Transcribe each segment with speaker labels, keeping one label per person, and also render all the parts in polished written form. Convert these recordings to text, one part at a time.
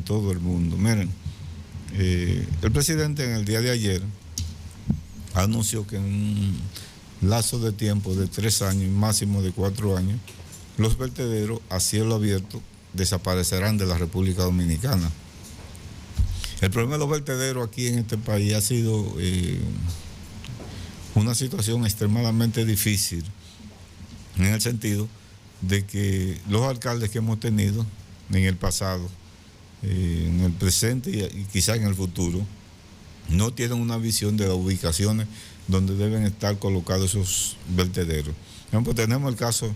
Speaker 1: todo el mundo. Miren, el presidente en el día de ayer anunció que en un lazo de tiempo de 3 años, máximo de 4 años, los vertederos a cielo abierto desaparecerán de la República Dominicana. El problema de los vertederos aquí en este país ha sido una situación extremadamente difícil, en el sentido de que los alcaldes que hemos tenido en el pasado, en el presente y quizá en el futuro, no tienen una visión de las ubicaciones donde deben estar colocados esos vertederos. Por ejemplo, tenemos el caso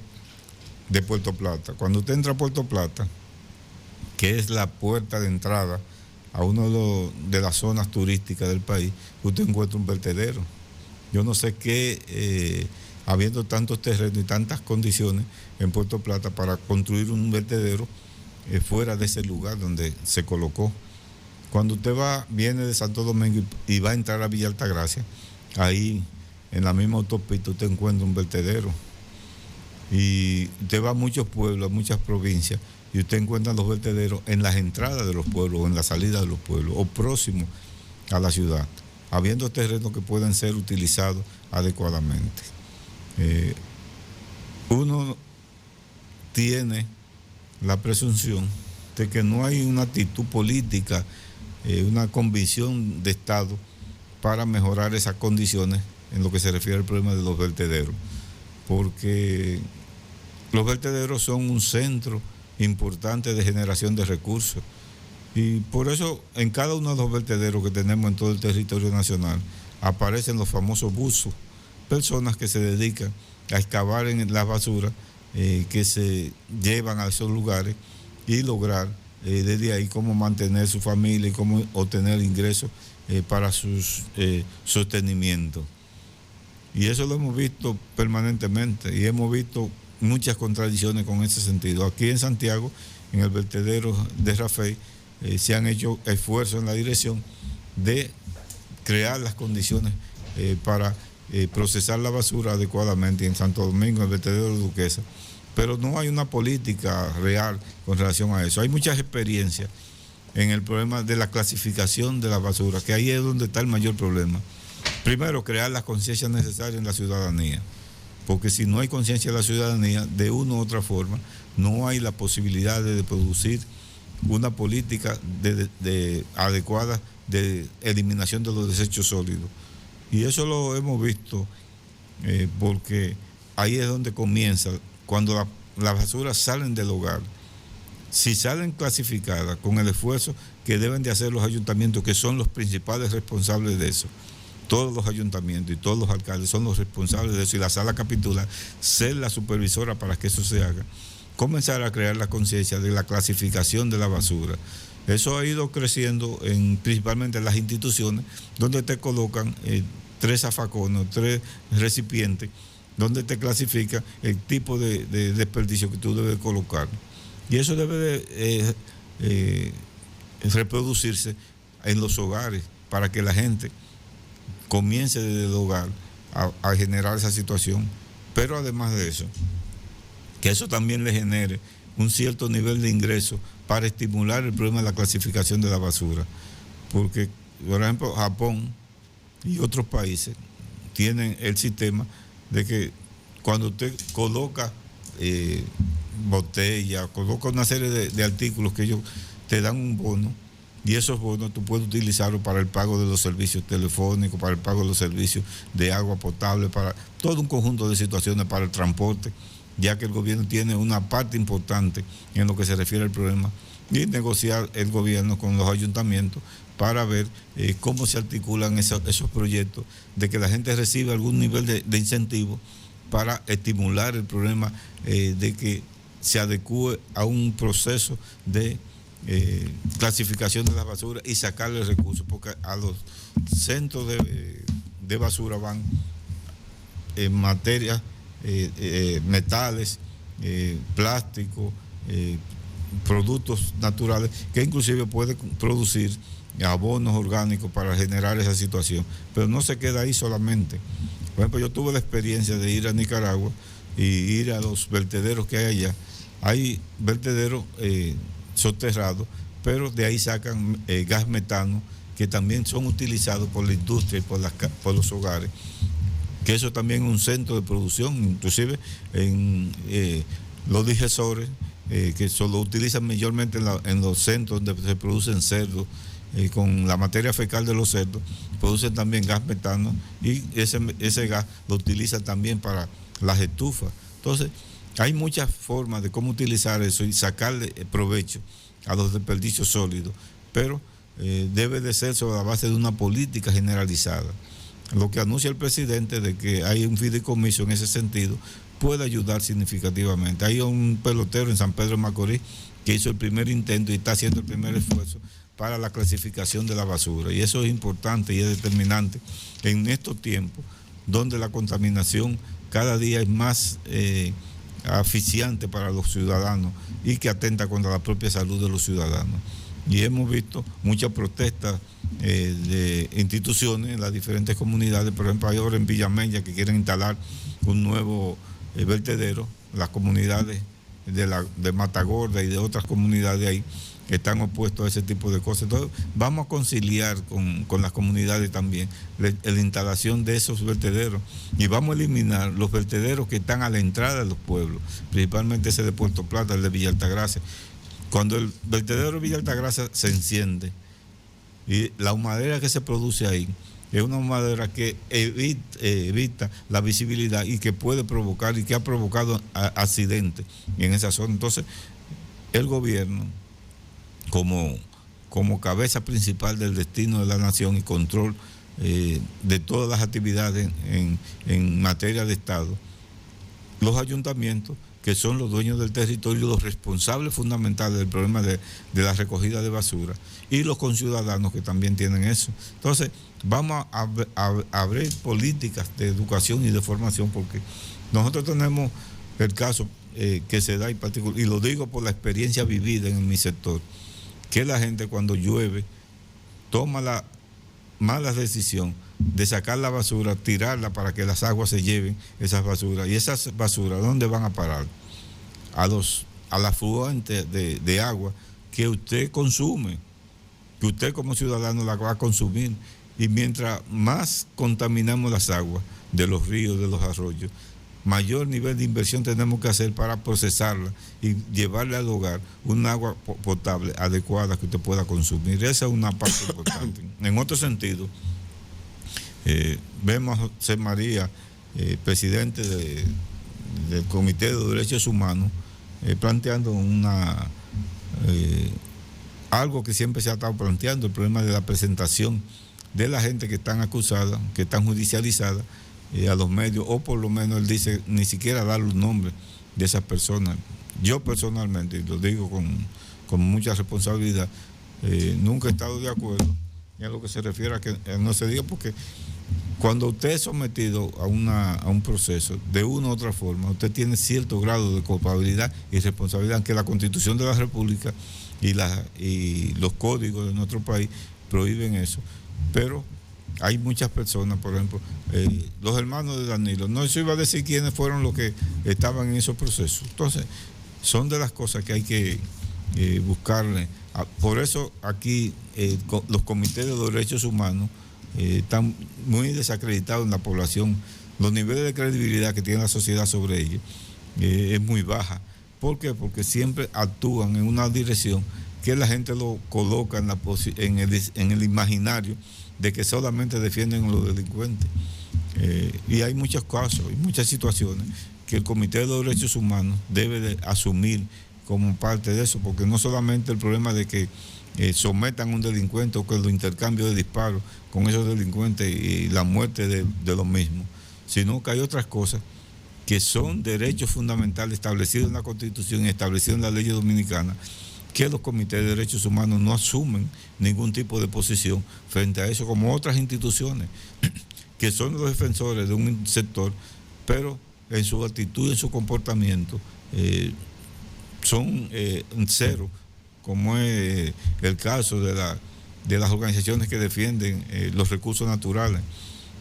Speaker 1: de Puerto Plata. Cuando usted entra a Puerto Plata, que es la puerta de entrada a una de las zonas turísticas del país, usted encuentra un vertedero. Yo no sé qué, habiendo tantos terrenos y tantas condiciones en Puerto Plata para construir un vertedero fuera de ese lugar donde se colocó. Cuando usted viene de Santo Domingo y va a entrar a Villa Altagracia, ahí en la misma autopista usted encuentra un vertedero. Y usted va a muchos pueblos, a muchas provincias, y usted encuentra los vertederos en las entradas de los pueblos o en la salida de los pueblos o próximos a la ciudad, habiendo terrenos que pueden ser utilizados adecuadamente. Uno tiene la presunción de que no hay una actitud política, una convicción de Estado para mejorar esas condiciones en lo que se refiere al problema de los vertederos, porque los vertederos son un centro importante de generación de recursos y por eso en cada uno de los vertederos que tenemos en todo el territorio nacional aparecen los famosos buzos, personas que se dedican a excavar en las basuras que se llevan a esos lugares y lograr desde ahí cómo mantener su familia y cómo obtener ingresos para su sostenimiento. Y eso lo hemos visto permanentemente y hemos visto muchas contradicciones con ese sentido. Aquí en Santiago, en el vertedero de Rafael, se han hecho esfuerzos en la dirección de crear las condiciones para procesar la basura adecuadamente en Santo Domingo, en el vertedero de Duquesa. Pero no hay una política real con relación a eso. Hay muchas experiencias en el problema de la clasificación de la basura, que ahí es donde está el mayor problema. Primero, crear las conciencias necesarias en la ciudadanía, porque si no hay conciencia de la ciudadanía, de una u otra forma, no hay la posibilidad de producir una política adecuada de eliminación de los desechos sólidos. Y eso lo hemos visto porque ahí es donde comienza, cuando las basuras salen del hogar. Si salen clasificadas con el esfuerzo que deben de hacer los ayuntamientos, que son los principales responsables de eso, todos los ayuntamientos y todos los alcaldes son los responsables de eso, y la sala capitular ser la supervisora para que eso se haga, comenzar a crear la conciencia de la clasificación de la basura. Eso ha ido creciendo principalmente en las instituciones, donde te colocan 3 zafacones, 3 recipientes, donde te clasifica el tipo de desperdicio que tú debes colocar. Y eso debe de reproducirse en los hogares para que la gente comience desde el hogar a generar esa situación. Pero además de eso, que eso también le genere un cierto nivel de ingreso para estimular el problema de la clasificación de la basura. Porque, por ejemplo, Japón y otros países tienen el sistema de que cuando usted coloca botella, coloca una serie de artículos que ellos te dan un bono, y esos bonos tú puedes utilizarlos para el pago de los servicios telefónicos, para el pago de los servicios de agua potable, para todo un conjunto de situaciones, para el transporte, ya que el gobierno tiene una parte importante en lo que se refiere al problema, y negociar el gobierno con los ayuntamientos para ver cómo se articulan esos proyectos, de que la gente reciba algún nivel de incentivo para estimular el problema de que se adecue a un proceso de clasificación de la basura y sacarle recursos, porque a los centros de basura van materias, metales, plástico, productos naturales, que inclusive puede producir abonos orgánicos para generar esa situación. Pero no se queda ahí solamente. Por ejemplo, yo tuve la experiencia de ir a Nicaragua y ir a los vertederos que hay allá. Hay vertederos soterrados, pero de ahí sacan gas metano, que también son utilizados por la industria y por los hogares, que eso también es un centro de producción, inclusive en los digesores, que solo utilizan mayormente en los centros donde se producen cerdos, con la materia fecal de los cerdos, producen también gas metano, y ese gas lo utilizan también para las estufas. Entonces, hay muchas formas de cómo utilizar eso y sacarle provecho a los desperdicios sólidos, pero debe de ser sobre la base de una política generalizada. Lo que anuncia el presidente de que hay un fideicomiso en ese sentido puede ayudar significativamente. Hay un pelotero en San Pedro de Macorís que hizo el primer intento y está haciendo el primer esfuerzo para la clasificación de la basura, y eso es importante y es determinante en estos tiempos donde la contaminación cada día es más asfixiante para los ciudadanos y que atenta contra la propia salud de los ciudadanos. Y hemos visto muchas protestas de instituciones en las diferentes comunidades. Por ejemplo, hay ahora en Villamella que quieren instalar un nuevo vertedero. Las comunidades de Matagorda y de otras comunidades ahí están opuestos a ese tipo de cosas. Entonces, vamos a conciliar con las comunidades también la instalación de esos vertederos, y vamos a eliminar los vertederos que están a la entrada de los pueblos, principalmente ese de Puerto Plata, el de Villa Altagracia. Cuando el vertedero de Villa Altagracia se enciende, y la humadera que se produce ahí es una humadera que evita la visibilidad y que puede provocar y que ha provocado accidentes en esa zona. Entonces, el gobierno, como cabeza principal del destino de la nación y control de todas las actividades en materia de Estado, los ayuntamientos, que son los dueños del territorio, los responsables fundamentales del problema de la recogida de basura, y los conciudadanos que también tienen eso. Entonces, vamos a abrir políticas de educación y de formación, porque nosotros tenemos el caso que se da en particular, y lo digo por la experiencia vivida en mi sector, que la gente cuando llueve toma la mala decisión de sacar la basura, tirarla para que las aguas se lleven esas basuras. Y esas basuras, ¿dónde van a parar? A la fuente de agua que usted consume, que usted como ciudadano la va a consumir. Y mientras más contaminamos las aguas de los ríos, de los arroyos, mayor nivel de inversión tenemos que hacer para procesarla y llevarle al hogar un agua potable adecuada que usted pueda consumir. Esa es una parte importante. En otro sentido, vemos a José María, presidente del Comité de Derechos Humanos, planteando algo que siempre se ha estado planteando, el problema de la presentación de la gente que están acusadas, que están judicializadas, a los medios, o por lo menos él dice ni siquiera dar los nombres de esas personas. Yo personalmente, y lo digo con mucha responsabilidad, nunca he estado de acuerdo en lo que se refiere a que no se diga, porque cuando usted es sometido a un proceso de una u otra forma, usted tiene cierto grado de culpabilidad y responsabilidad, que la Constitución de la República y los códigos de nuestro país prohíben eso. Pero hay muchas personas, por ejemplo, los hermanos de Danilo, no, eso iba a decir quiénes fueron los que estaban en esos procesos. Entonces, son de las cosas que hay que buscarle. Por eso aquí los comités de derechos humanos están muy desacreditados en la población. Los niveles de credibilidad que tiene la sociedad sobre ellos es muy baja. ¿Por qué? Porque siempre actúan en una dirección que la gente lo coloca en el imaginario de que solamente defienden a los delincuentes. Y hay muchos casos y muchas situaciones que el Comité de Derechos Humanos debe de asumir como parte de eso, porque no solamente el problema de que sometan a un delincuente o que los intercambios de disparos con esos delincuentes y la muerte de los mismos, sino que hay otras cosas que son derechos fundamentales establecidos en la Constitución y establecidos en la ley dominicana, que los comités de derechos humanos no asumen ningún tipo de posición frente a eso, como otras instituciones que son los defensores de un sector, pero en su actitud, en su comportamiento, son un cero, como es el caso de las organizaciones que defienden los recursos naturales,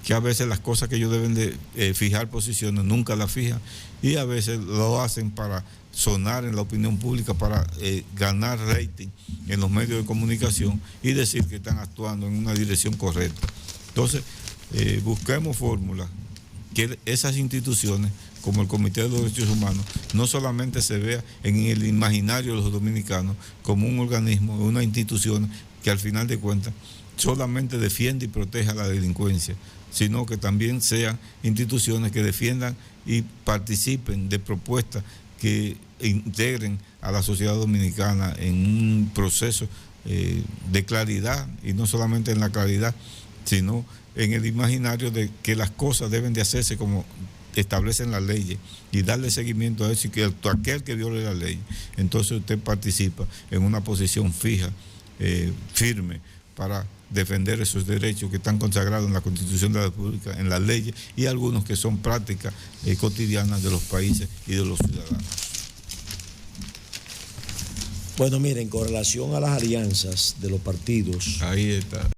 Speaker 1: que a veces las cosas que ellos deben de fijar posiciones nunca las fijan, y a veces lo hacen para sonar en la opinión pública, para ganar rating en los medios de comunicación y decir que están actuando en una dirección correcta. Entonces, busquemos fórmulas que esas instituciones, como el Comité de los Derechos Humanos, no solamente se vea en el imaginario de los dominicanos como un organismo, una institución que al final de cuentas solamente defiende y protege a la delincuencia, sino que también sean instituciones que defiendan y participen de propuestas que integren a la sociedad dominicana en un proceso de claridad, y no solamente en la claridad, sino en el imaginario de que las cosas deben de hacerse como establecen las leyes, y darle seguimiento a eso, y que aquel que viole la ley, entonces usted participa en una posición fija, firme, para defender esos derechos que están consagrados en la Constitución de la República, en las leyes, y algunos que son prácticas cotidianas de los países y de los ciudadanos.
Speaker 2: Bueno, miren, con relación a las alianzas de los partidos,
Speaker 1: Ahí está.